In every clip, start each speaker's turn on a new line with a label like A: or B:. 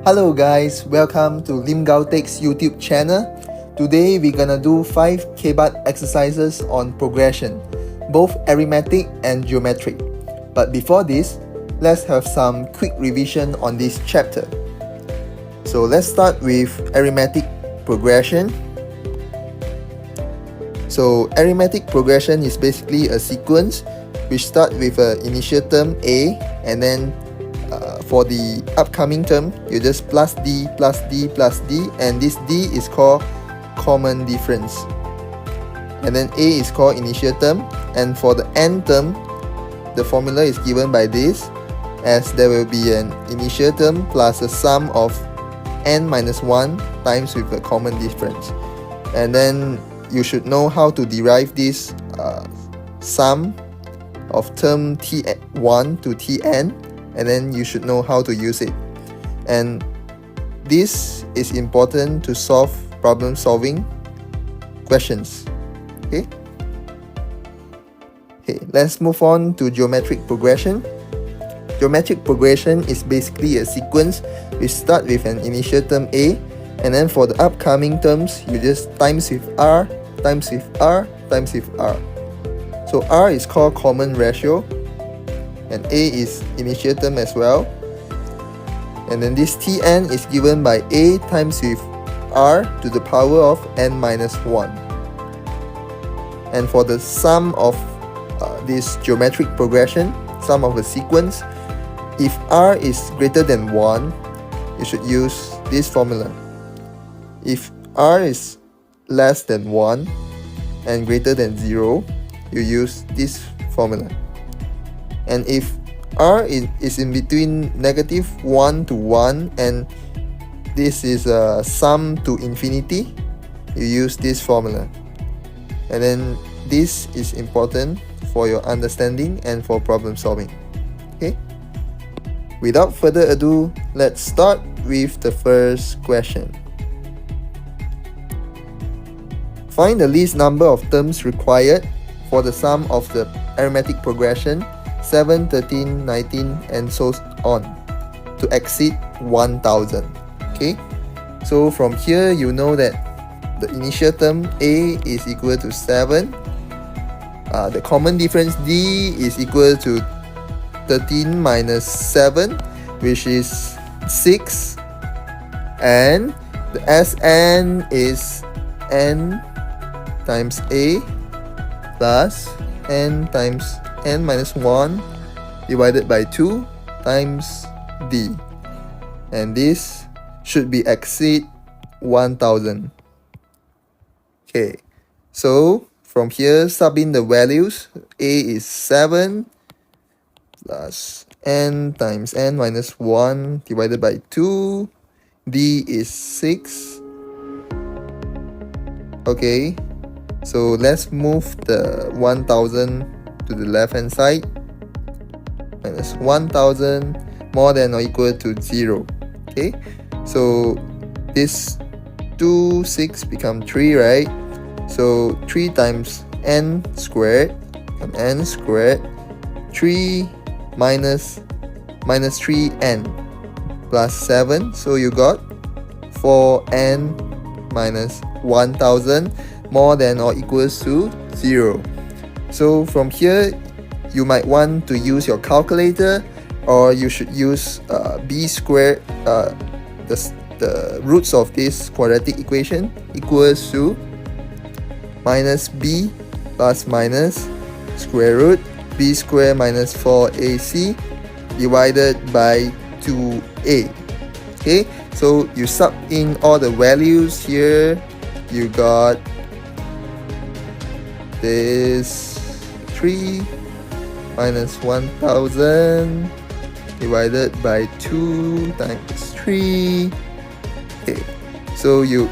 A: Hello guys, welcome to Lim Gao Tech's YouTube channel. Today we're gonna do 5 KBAT exercises on progression, both arithmetic and geometric. But before this, let's have some quick revision on this chapter. So let's start with arithmetic progression. So arithmetic progression is basically a sequence which starts with an initial term A, and then for the upcoming term, you just plus D, plus D, plus D, and this D is called common difference. And then A is called initial term, and for the n term, the formula is given by this, as there will be an initial term plus a sum of n minus 1 times with a common difference. And then you should know how to derive this sum of term T1 to Tn, and then you should know how to use it. And this is important to solve problem solving questions. Okay, let's move on to geometric progression. Geometric progression is basically a sequence which start with an initial term A, and then for the upcoming terms you just times with R, times with R, times with R. So R is called common ratio, and A is initial term as well. And then this Tn is given by A times with R to the power of n minus 1. And for the sum of this geometric progression, sum of a sequence, if R is greater than 1, you should use this formula. If R is less than 1 and greater than 0, you use this formula. And if R is in between negative 1 to 1 and this is a sum to infinity, you use this formula. And then this is important for your understanding and for problem solving. Okay? Without further ado, let's start with the first question. Find the least number of terms required for the sum of the arithmetic progression 7, 13, 19, and so on to exceed 1000. Okay, so from here you know that the initial term A is equal to 7, the common difference D is equal to 13 minus 7, which is 6, and the Sn is n times A plus n times n minus 1 divided by 2 times D, and this should be exceed 1000. Okay, so from here sub in the values. A is 7 plus n times n minus 1 divided by 2. D is 6. Okay, so let's move the 1000 to the left hand side. Minus 1000 more than or equal to 0. Okay, so this 2, 6 become 3, right? So 3 times n squared become n squared. 3 minus 3n plus 7, so you got 4n minus 1000 more than or equals to 0. So from here, you might want to use your calculator, or you should use b squared, the roots of this quadratic equation equals to minus b plus minus square root b squared minus 4ac divided by 2a. Okay, so you sub in all the values here. You got this 3 minus 1000 divided by 2 times 3. Okay, so you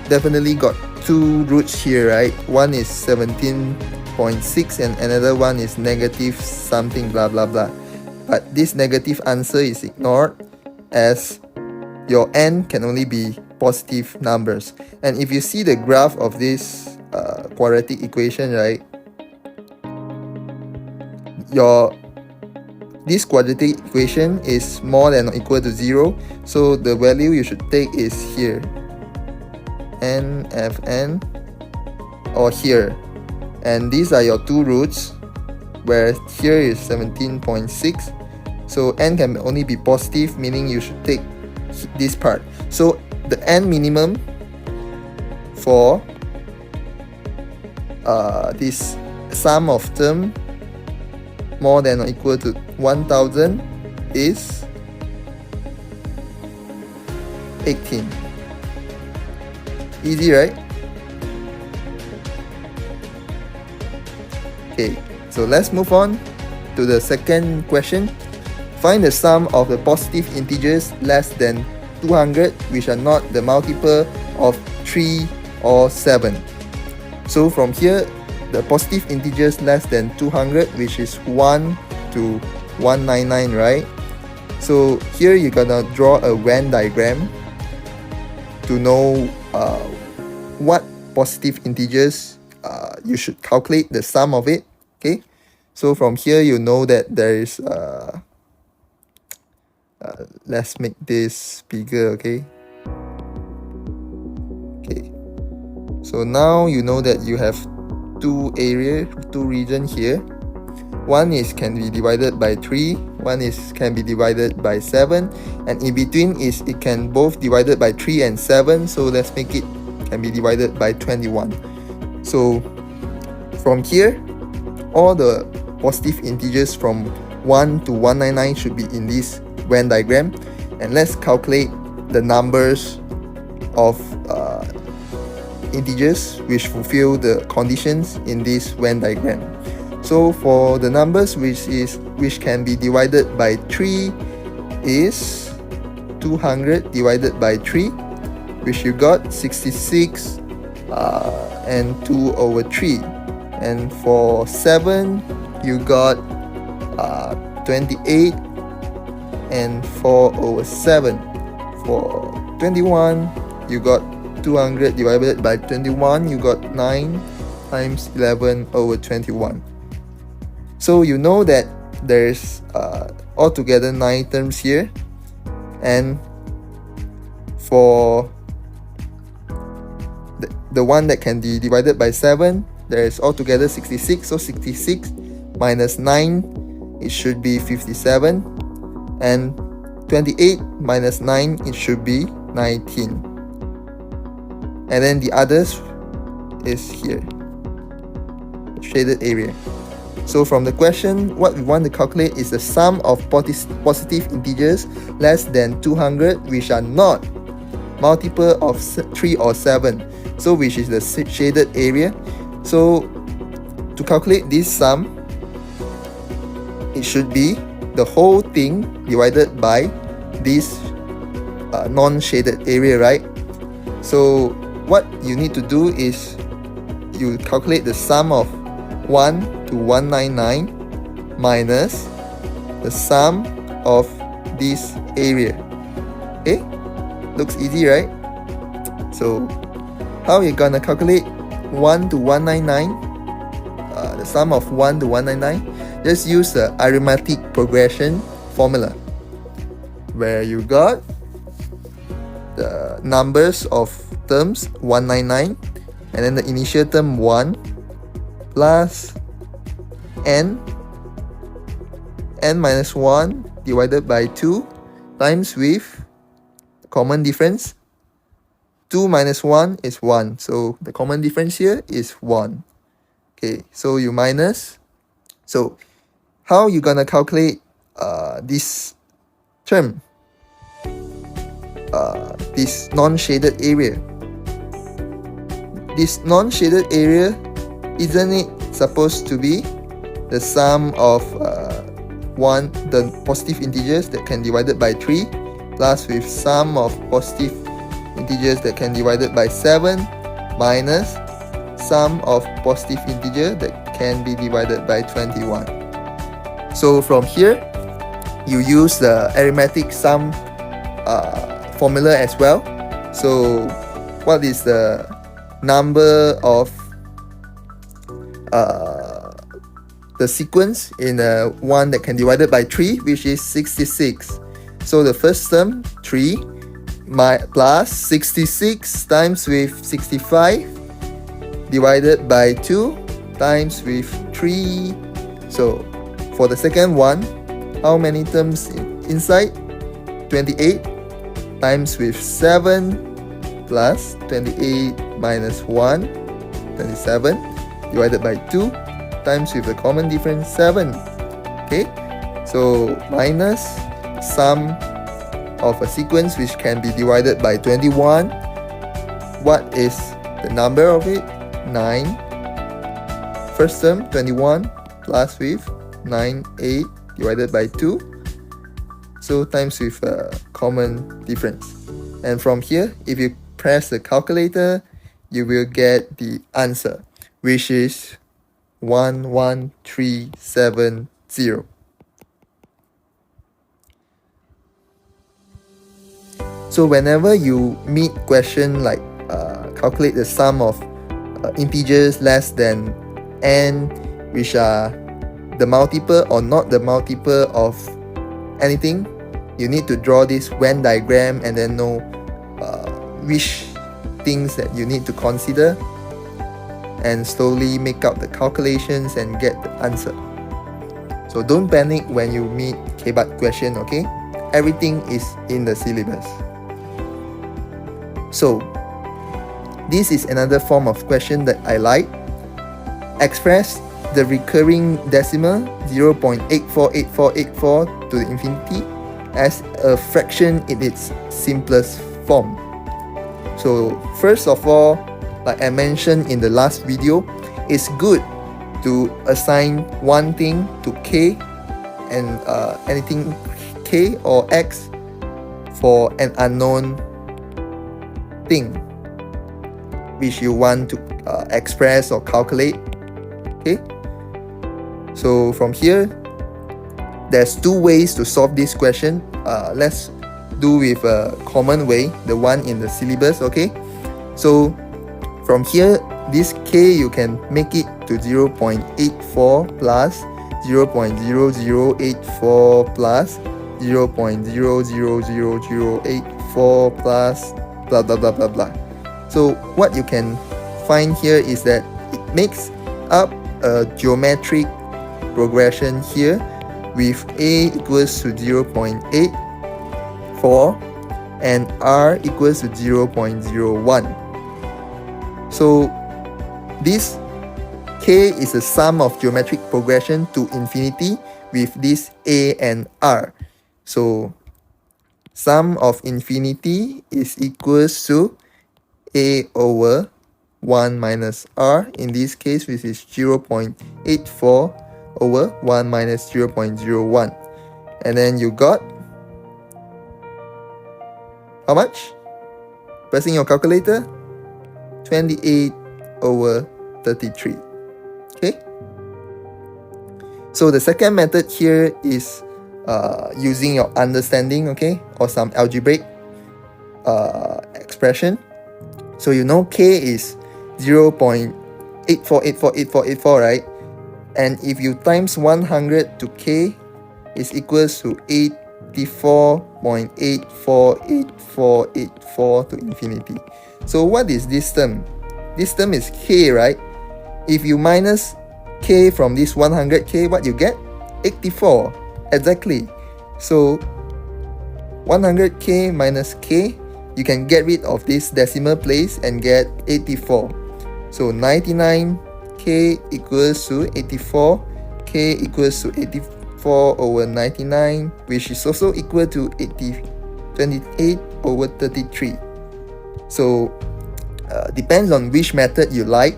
A: definitely got two roots here, right? One is 17.6 and another one is negative something blah blah blah. But this negative answer is ignored, as your n can only be positive numbers. And if you see the graph of this quadratic equation, right, this quadratic equation is more than or equal to 0, so the value you should take is here, NFN, or here, and these are your two roots, where here is 17.6, so n can only be positive, meaning you should take this part. So the n minimum for this sum of term more than or equal to 1000 is 18. Easy, right? Okay, so let's move on to the second question. Find the sum of the positive integers less than 200 which are not the multiple of 3 or 7. So from here, the positive integers less than 200, which is 1 to 199, right? So here you're gonna draw a Venn diagram to know what positive integers you should calculate the sum of it. Okay, so from here you know that there is let's make this bigger. Okay, so now you know that you have two region here. One is can be divided by 3, one is can be divided by 7, and in between is it can both divided by 3 and 7, so let's make it can be divided by 21. So from here, all the positive integers from 1 to 199 should be in this Venn diagram, and let's calculate the numbers of integers which fulfill the conditions in this Venn diagram. So for the numbers which can be divided by 3 is 200 divided by 3, which you got 66 and 2 over 3. And for 7 you got 28 and 4 over 7. For 21 you got 200 divided by 21, you got 9 times 11 over 21. So you know that there's altogether 9 terms here, and for the one that can be divided by 7, there is altogether 66, so 66 minus 9, it should be 57, and 28 minus 9, it should be 19. And then the others is here, shaded area. So from the question, what we want to calculate is the sum of positive integers less than 200 which are not multiple of 3 or 7, so which is the shaded area. So to calculate this sum, it should be the whole thing divided by this non-shaded area, right? So what you need to do is you calculate the sum of 1 to 199 minus the sum of this area. Okay, looks easy, right? So how you gonna calculate 1 to 199, the sum of 1 to 199? Just use the arithmetic progression formula, where you got the numbers of terms 199 and then the initial term 1 plus n minus 1 divided by 2 times with common difference. 2 minus 1 is 1, so the common difference here is 1. Okay, so you minus. So how you gonna calculate this term, this non-shaded area? This non-shaded area, isn't it supposed to be the sum of the positive integers that can divided by 3 plus with sum of positive integers that can divided by 7 minus sum of positive integer that can be divided by 21. So from here, you use the arithmetic sum formula as well. So what is the number of the sequence in one that can be divided by 3, which is 66. So the first term, 3 plus 66 times with 65 divided by 2 times with 3. So for the second one, how many terms inside? 28 times with 7 plus 28 minus 1, 27 divided by 2 times with the common difference 7. Okay, so minus sum of a sequence which can be divided by 21. What is the number of it? 9. First term 21 plus with 9, 8 divided by 2. So times with a common difference. And from here, if you press the calculator, you will get the answer, which is 11370. So whenever you meet question like calculate the sum of integers less than n, which are the multiple or not the multiple of anything, you need to draw this Venn diagram and then know which things that you need to consider, and slowly make up the calculations and get the answer. So don't panic when you meet KBAT question, okay? Everything is in the syllabus. So this is another form of question that I like. Express the recurring decimal 0.848484 to the infinity as a fraction in its simplest form. So first of all, like I mentioned in the last video, it's good to assign one thing to k and anything k or x for an unknown thing which you want to express or calculate. Okay, so from here there's two ways to solve this question. Let's do with a common way, the one in the syllabus. Okay, so from here, this k you can make it to 0.84 plus 0.0084 plus 0.000084 plus blah blah blah blah blah. So what you can find here is that it makes up a geometric progression here with a equals to 0.84 and r equals to 0.01. So this k is a sum of geometric progression to infinity with this a and r. So sum of infinity is equals to a over 1 minus r, in this case which is 0.84 over 1 minus 0.01. And then you got how much? Pressing your calculator, 28 over 33. Okay, so the second method here is using your understanding, okay, or some algebraic expression. So you know k is 0.84848484, right? And if you times 100 to k is equals to 84.848484 to infinity. So what is this term? This term is k, right? If you minus k from this 100k, what you get? 84, exactly. So 100k minus k, you can get rid of this decimal place and get 84. So 99k equals to 84, k equals to 84 over 99, which is also equal to 28 over 33. So depends on which method you like.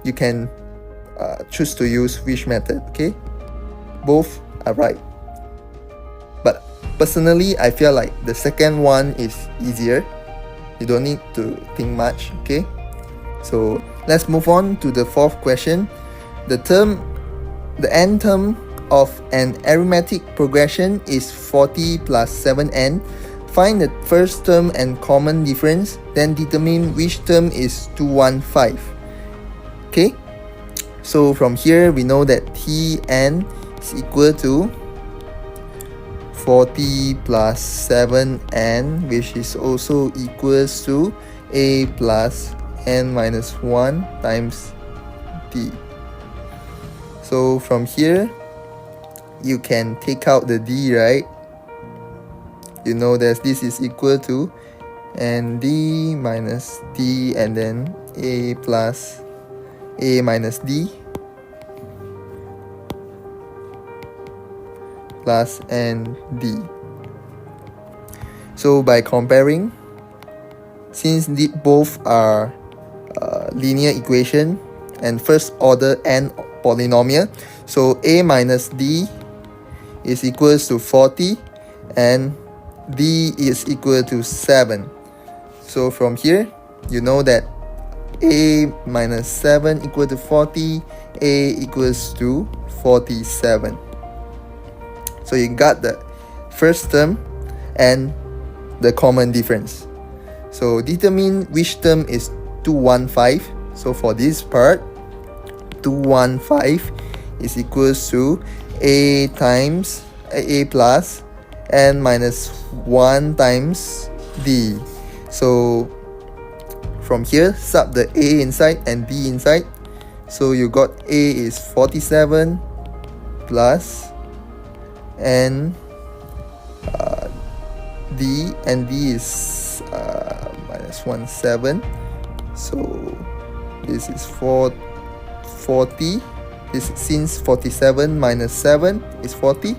A: You can choose to use which method, okay? Both are right. But personally, I feel like the second one is easier. You don't need to think much, okay? So let's move on to the fourth question. The n term of an arithmetic progression is 40 plus 7n. Find the first term and common difference, then determine which term is 215. Okay, So from here we know that Tn is equal to 40 plus 7n, which is also equals to a plus n minus 1 times d. So from here you can take out the d, right? You know that this is equal to and d minus d, and then a plus a minus d plus n d. So by comparing, since both are linear equation and first order n polynomial, so a minus d is equals to 40 and d is equal to 7. So from here you know that a minus 7 equal to 40, a equals to 47. So you got the first term and the common difference. So determine which term is 215. So for this part, 215 is equals to a times a plus n minus 1 times d. So from here, sub the a inside and d inside. So you got a is 47 plus n d, and d is minus 1 7. So this is 40. This, since 47 minus 7 is 40,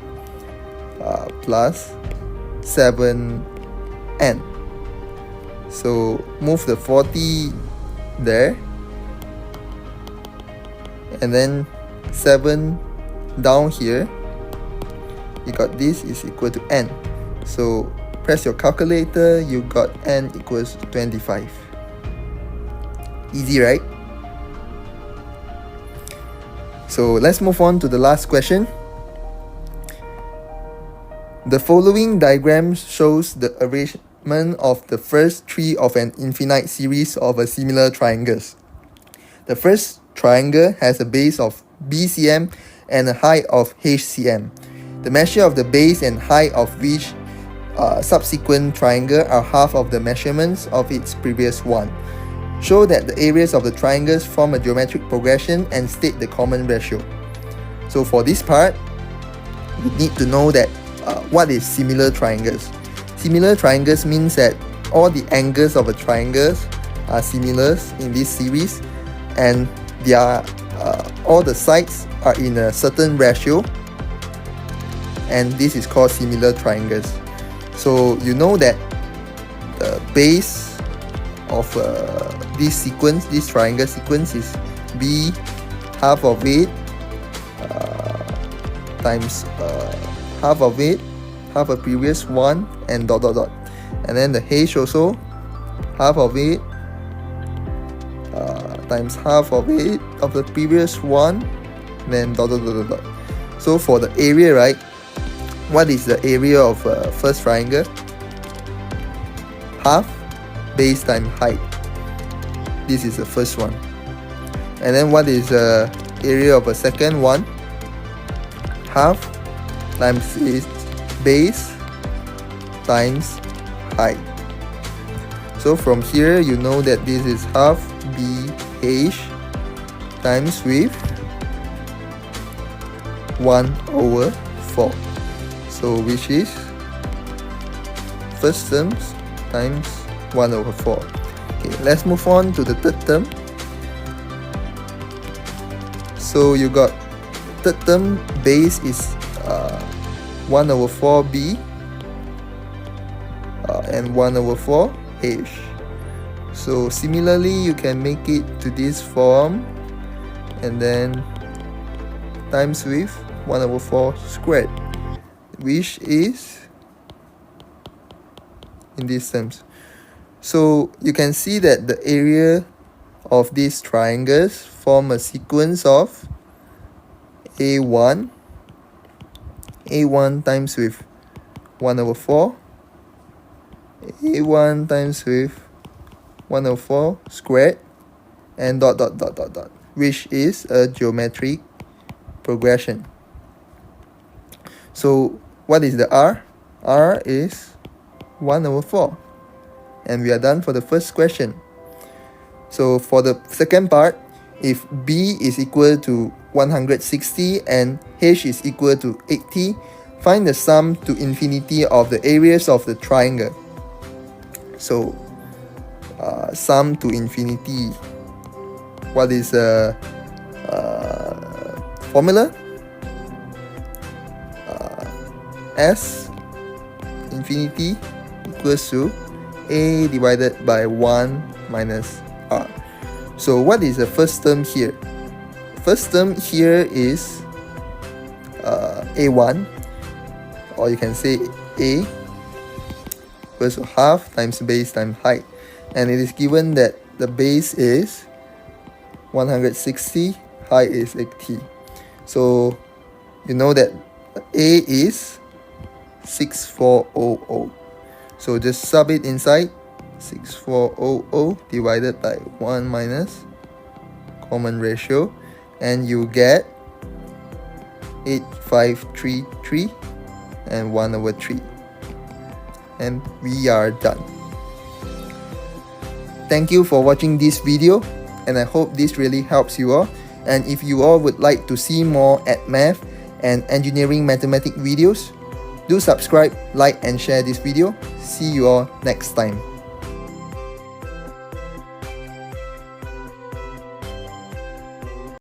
A: plus 7n. So move the 40 there, and then 7 down here. You got this is equal to n. So press your calculator, you got n equals to 25. Easy, right? So let's move on to the last question. The following diagram shows the arrangement of the first three of an infinite series of a similar triangles. The first triangle has a base of BCM and a height of HCM. The measure of the base and height of which subsequent triangle are half of the measurements of its previous one. Show that the areas of the triangles form a geometric progression and state the common ratio. So for this part, we need to know that what is similar triangles. Similar triangles means that all the angles of a triangle are similar in this series, and they are all the sides are in a certain ratio, and this is called similar triangles. So you know that the base of this sequence, this triangle sequence, is b half of it times half of it, half a previous one, and dot dot dot. And then the h also half of it times half of it of the previous one, and then dot dot dot dot dot. So for the area, right, what is the area of first triangle? Half base times height. This is the first one. And then what is the area of a second one? Half times its base times height. So from here you know that this is half BH times with 1/4. So which is first terms times 1/4. Okay, let's move on to the third term. So you got third term base is 1/4b and 1/4h. So similarly, you can make it to this form and then times with 1/4 squared, which is in these terms. So you can see that the area of these triangles form a sequence of A1 times with 1/4, A1 times with 1/4 squared, and dot dot dot dot dot. which is a geometric progression. So what is the R? R is 1 over 4. And we are done for the first question. So for the second part, if B is equal to 160 and H is equal to 80, find the sum to infinity of the areas of the triangle. So sum to infinity. What is the formula? S infinity equals to A divided by 1 minus R. So what is the first term here? First term here is A1, or you can say A equals to half times base times height, and it is given that the base is 160, height is 80. So you know that A is 6400. So just sub it inside, 6400 divided by 1 minus common ratio, and you get 8533 and 1 over 3. And we are done. Thank you for watching this video, and I hope this really helps you all. And if you all would like to see more at math and engineering mathematics videos, do subscribe, like and share this video. See you all next time.